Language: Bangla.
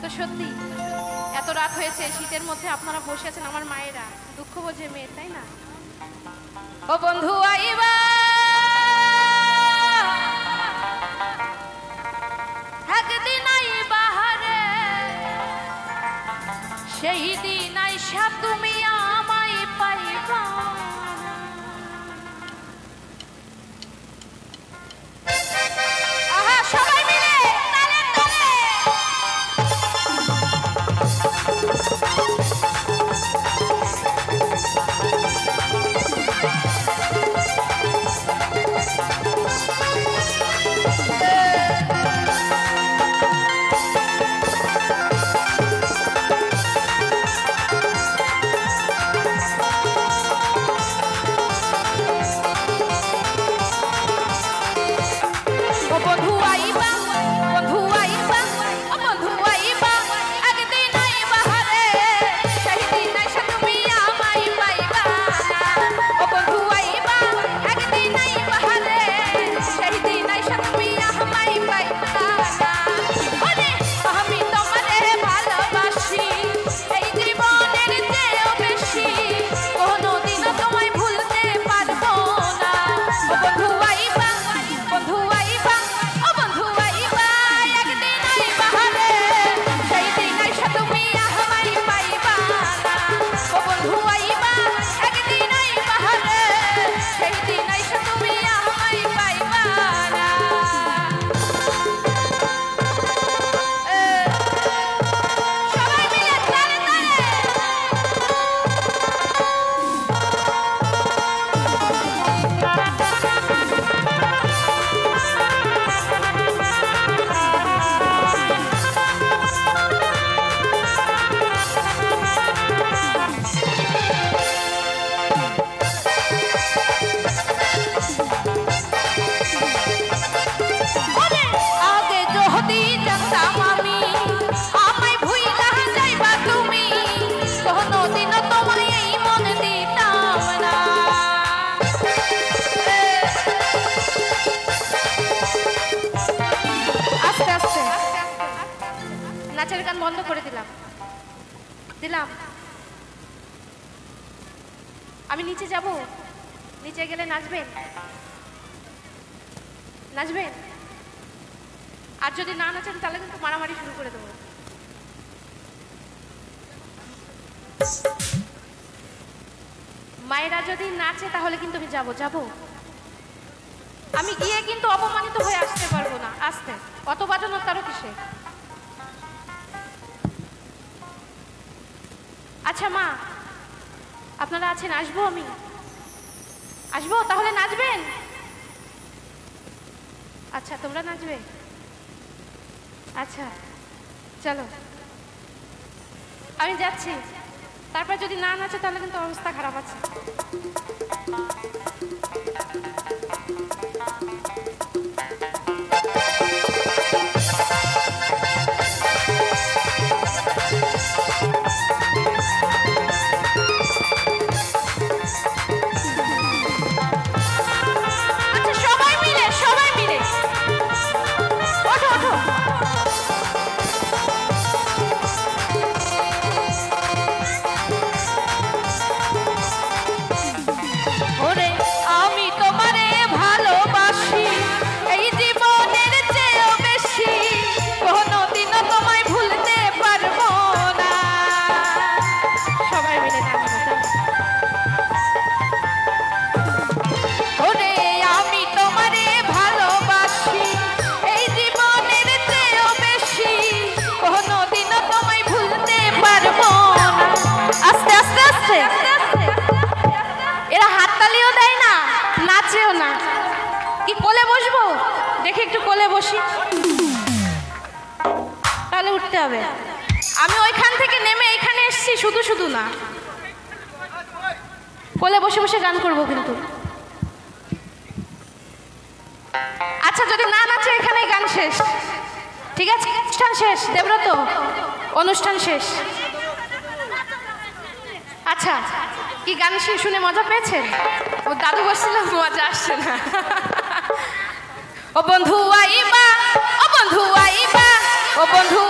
তো সত্যি এত রাত হয়েছে, শীতের মধ্যে আপনারা বসে আছেন, আমার মায়েরা দুঃখ বোঝে মেয়ের, তাই না? ও বন্ধু আইবা একদিন আইবা হারে, সেই দিন আইসা তুমি আমায় পাইবা। আহা সবাই মিলে তালে তালে। নাচের গান বন্ধ করে দিলাম। আমি নিচে যাব, নিচে গেলে নাচবেন, আর যদি না নাচেন তাহলে কিন্তু মারামারি শুরু করে দেবো। মায়েরা যদি নাচে তাহলে কিন্তু আমি যাব। আমি গিয়ে কিন্তু অপমানিত হয়ে আসতে পারবো না। আসতে অত বাজানোর তারও কিসে? আচ্ছা মা, আপনারা আছেন, আসবো আমি, আসবো তাহলে নাচবেন? আচ্ছা তোমরা নাচবে, আচ্ছা চলো আমি যাচ্ছি। তারপর যদি না নাচে তাহলে কিন্তু অবস্থা খারাপ আছে। এরা হাততালিও দেয় না, নাচেও না। কি কোলে বসবো? দেখে একটু কোলে বসি, তাহলে উঠতে হবে। আমি ওইখান থেকে নেমে এখানে এসেছি শুধু না, কোলে বসে বসে গান করবো কিন্তু। আচ্ছা যদি না নাচে এখানে গান শেষ, ঠিক আছে? অনুষ্ঠান শেষ, দেবব্রত অনুষ্ঠান শেষ। আচ্ছা কি গান শুনে মজা পেয়েছেন? ও দাদু বলছিল মজা আসছে না। ও বন্ধু আইবা, ও বন্ধু আইবা, ও বন্ধু